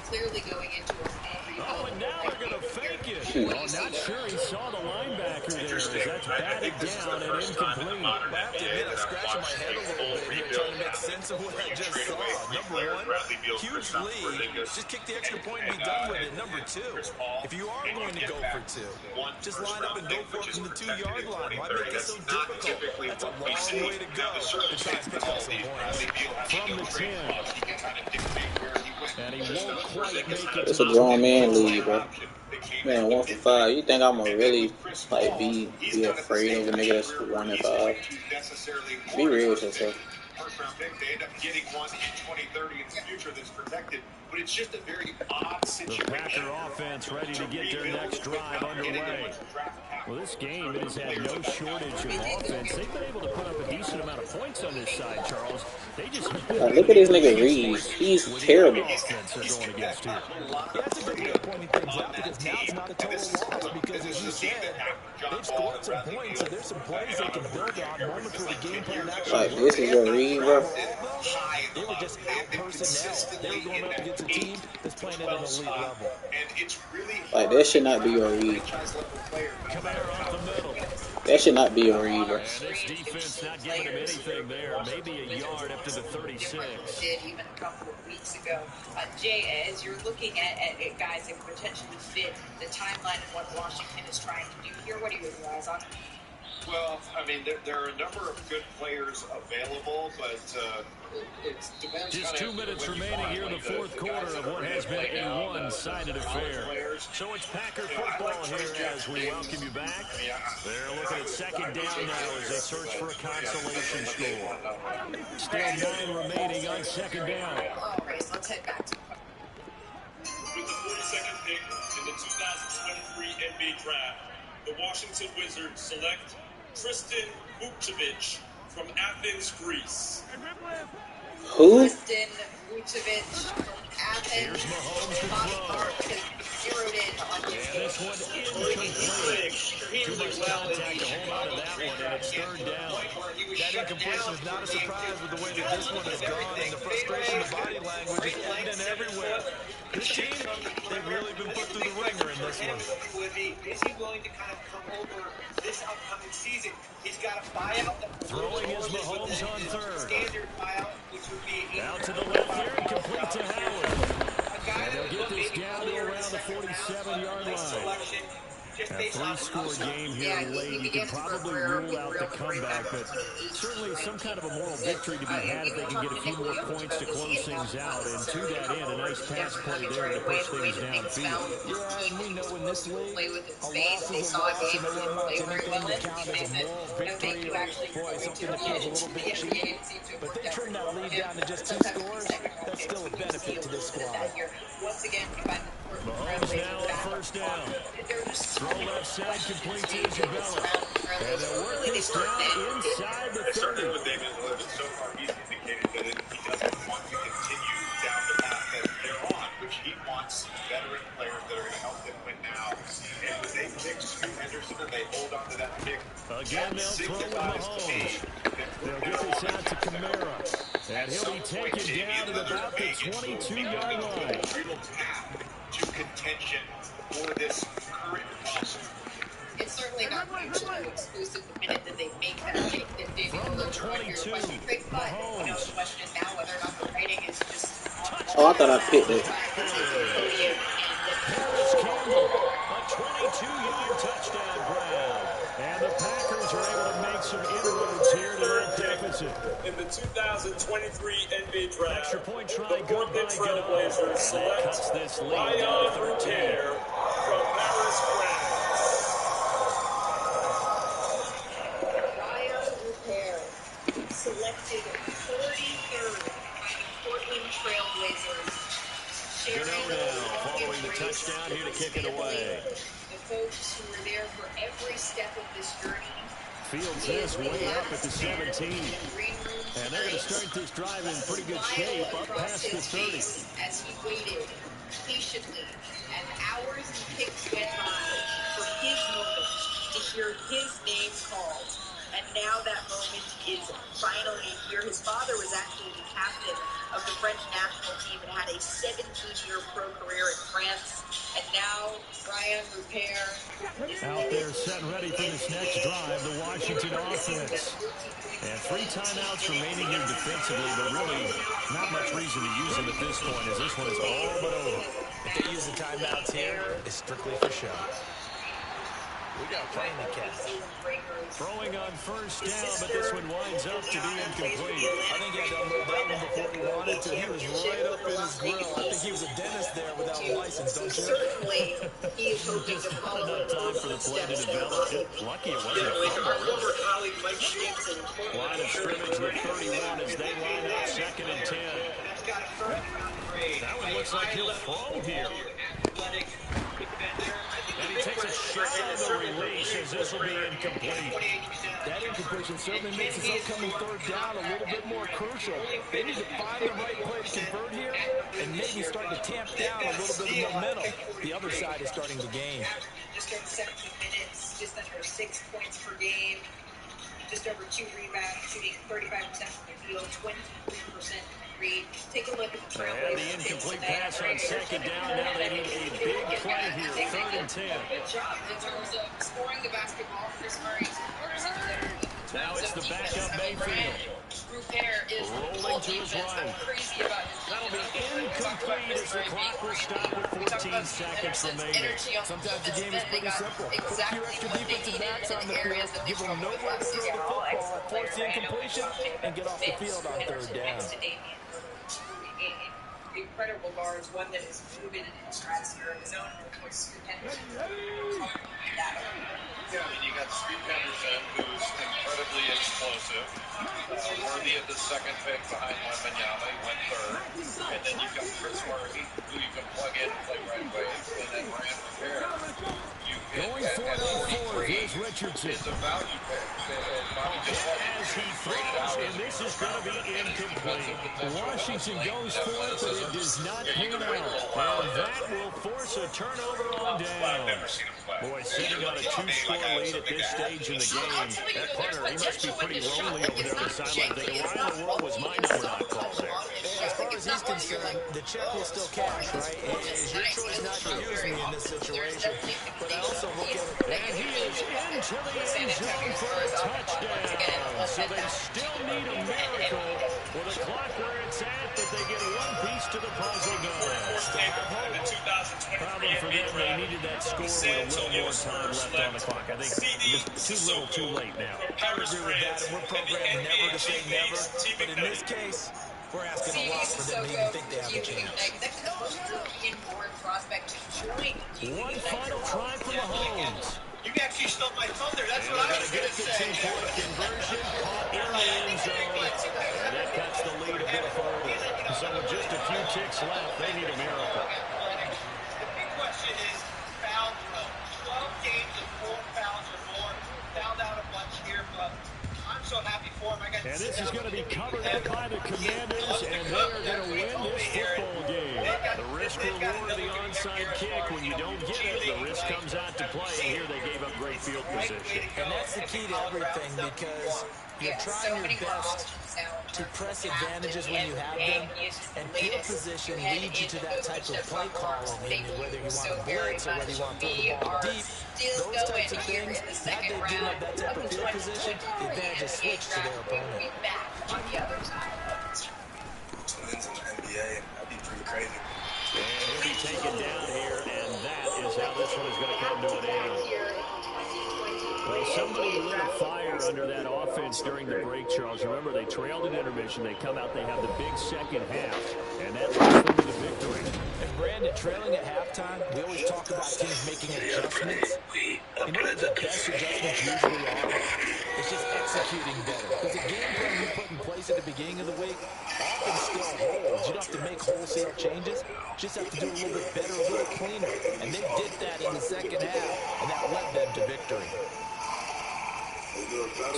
Clearly going into Oh, and now they're going to fake it. Oh, not sure he saw the linebacker there as that's batted down and incomplete. I have to admit, I'm scratching my head a little bit here trying to make sense of what I just saw. Number one, huge lead. Just kick the extra point and be done with it. Number two, if you are going to go for two, just line up and go for it from the 2-yard line. Why make it so difficult? That's a long way to go to try and pick up some points. From the 10. And he won't quite make it. It's a grown man league, bro. Man, 1 for 5. You think I'm gonna really like be afraid of a nigga that's 1 and 5? Be real with yourself. First-round pick, they end up getting one in 2030 in the future that's protected. But it's just a very odd situation. The Packer offense ready to get their next drive underway. Well, this game has had no shortage of offense. They've been able to put up a decent amount of points on this side, Charles. They just look at this nigga Reed. He's terrible. Offense they're going against here. Yeah, that's a good way of pointing things out because now it's not a total loss because, as you said, they've scored some points, so there's some plays they can build on, moments where the game plan actually like, this is your Reed, bro. They were just out personnel. They were going up against a team that's playing at an elite level. Like, that should not be your Reed. That should not be your Reed, bro. And this defense not giving him anything there. Maybe a yard up to the 36. Did even a couple of weeks ago. Jay, as you're looking at guys that potentially fit the timeline of what Washington is trying to do here, what do you realize on? Well, I mean, there are a number of good players available, but it depends. Just 2 minutes remaining here in the fourth quarter of what has been a one-sided affair. So it's Packer football here as we welcome you back. They're looking at second down now as they search for a consolation score. Still 9 remaining on second down. All right, so let's head back to With the 42nd pick in the 2023 NBA Draft, the Washington Wizards select Tristan Vukcevic from Athens, Greece. Who? Tristan Vukcevic from Athens. Bobby Clark has zeroed in on his game. This one incomplete. Too much contact to hold on to that one, and it's third down. That incompletion is not a surprise with the way that this one has gone, and the frustration, the body language is evident everywhere. This team, they've really been put through the ringer in this one. Is he willing to kind of come over this upcoming season? He's got a buyout. Throwing is Mahomes on third. Standard buyout, which would be Out to the left here and complete to Howard. And they'll get this down to around the 47-yard line. A 3-score game here late. You can probably rule out the comeback, but certainly some kind of a moral victory to be had if they can get a few more points to close things out. And to that end, a nice pass play there to push things downfield. Yeah, and we know in this league, Play with his a face. loss They is a saw a loss, game and no where one he wants played very anything well to in. count They as a said, moral thank victory you or, actually boy, something that feels a little bit cheap. But they trimmed that lead down to just 2 scores. That's still a benefit to this squad. Once again, you find Mahomes now on first down. Throw left side complete to Isabella. And they'll work this down inside the 30. Certainly with David Lewis, so far he's indicated that he doesn't want to continue down the path that they're on, which he wants veteran players that are going to help them win now. And when they pick Scoot Henderson and they hold on to that pick, again, they'll throw with Mahomes. They'll get this out to Kamara. And he'll be taken down at about the 22-yard line. Real path to contention for this current roster. It's certainly not mutually exclusive the minute that they make that pick that David From the Lillard 22, was picked, but the question is now whether or not the rating is just Oh, I thought I picked it. Harris Campbell, a 22-yard touchdown grab. And the Packers are able to make some inroads here to that deficit. In the 2023 NBA Draft, Extra point the try good by Portland Trailblazers select cuts this lead Ryan down to 13. Rupert from Paris, France. Ryan Rupert, selected 43rd Gano now following the touchdown here to kick it away. The folks who were there for every step of this journey. Fields this way up at the 17. And they're going to start this drive in pretty good shape up past the 30. As he waited patiently and hours and picks went by for his moment to hear his name called. And now that moment is finally here. His father was actually the captain of the French national team and had a 17-year pro career in France. And now Brian Rupert is out there set and ready for this next drive, the Washington offense. And 3 timeouts remaining here defensively, but really not much reason to use them at this point, as this one is all but over. If they use the timeouts here, it's strictly for show. We got playing the catch. Throwing on first down, but this one winds up to be incomplete. I think he had to unload that one before he wanted to. He was right up in his grill. I think he was a dentist there without a license, don't you? certainly he is hoping to Not follow enough time for the play to develop. Lucky it wasn't a fumble. Line of scrimmage with 31 as they line up 2nd and 10. That one looks like he'll throw here. And he takes a shot on the release as this will be incomplete. That incompletion certainly makes this upcoming 3rd down a little bit more crucial. They need to find the right play to convert here and maybe start to tamp down a little bit of momentum. The other side is starting to gain. Just over 17 minutes, just under 6 points per game, just over 2 rebounds, shooting 35% from the field, 23% read. Take a look at the And Trailblazers. the incomplete pass on 2nd down. Now they need a big play here, 3rd and 10. Good job in terms of scoring the basketball. Chris Murray scores into the Now it's the backup Mayfield. Rupert is rolling to his right. crazy about his That'll be incomplete as the clock will stop with 14 seconds remaining. Sometimes the game is pretty simple. Put a few extra defensive backs on the field, give them nowhere to throw the football, force the incompletion, and get off the field on 3rd down. Incredible guards, one that is moving in the stratosphere of his own, and of course, Scoot Henderson. Yeah, I mean, you got Scoot Henderson, who's incredibly explosive, worthy of the 2nd pick behind Wembanyama. He went 3rd. And then you've got Chris Murray, who you can plug in and play right away. And then Brian Rupert. Going 4 on 4, here's Richardson. It's a value pick. As he throws, and this is going to be incomplete. Washington goes for it, but it does not pan out. And that will force a turnover on down. Boy, sitting on a 2-score lead at this stage in the game. That punter, he must be pretty lonely over there on the sideline thinking, why in the world was my number not called there? As far as he's concerned, the check will still cash, right? It's your choice not to use me in this situation. But I also look at it. And he is into the end zone for a touchdown. So they still need a miracle with a clock where it's at, but they get one piece to the puzzle going. Problem for them, they needed that score with a little more time left on the clock. I think it's too little too late now. I would agree with that, and we're programmed never to say never. But in this case, we're asking a lot for them to even think they have a chance. One final try for Mahomes. You actually stole my thunder. That's what I was going to say. Two-point conversion caught in the end zone. And that cuts the lead a bit further. So with just a few ticks left, they need a miracle. The big question is foul throw. 12 games of 4 fouls or more. Fouled out a bunch here, but I'm so happy for him. And this is going to be covered up by the Commanders, and they are going to win this football game. The risk reward of the onside kick. When you don't get it, the risk comes out to play. And here they gave up great field position. And that's the key to everything, because you're trying your best to press advantages when you have them, and field position leads you to that type of play calling, whether you want to blitz or whether you want to throw the ball deep. Those types of things, now they give up that type of field position, the advantage is switched to their opponent. Twins in the NBA, that'd be pretty crazy. And he'll be taken down here, and that is how this one is going to come to an end. Well, somebody lit a fire under that offense during the break, Charles. Remember, they trailed at intermission. They come out, they have the big second half, and that leads them to the victory. And Brandon, trailing at halftime, we always talk about teams making adjustments. You know what the best adjustments usually are? It's just executing better. Because the game plan you put in place at the beginning of the week often still holds. You don't have to make make wholesale changes. Just have to do it a little bit better, a little cleaner. And they did that in the second half, and that led them to victory.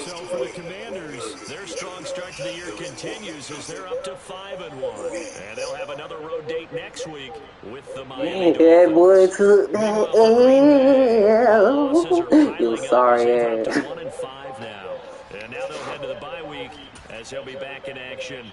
So for the Commanders, their strong start to the year continues as they're up to 5-1. And they'll have another road date next week with the Miami That boy Dolphins. took Meanwhile, for Green Bay, the losses are that. You piling up as sorry they drop ass. to 1-5 now. And now they'll head to the bye week as they'll be back in action.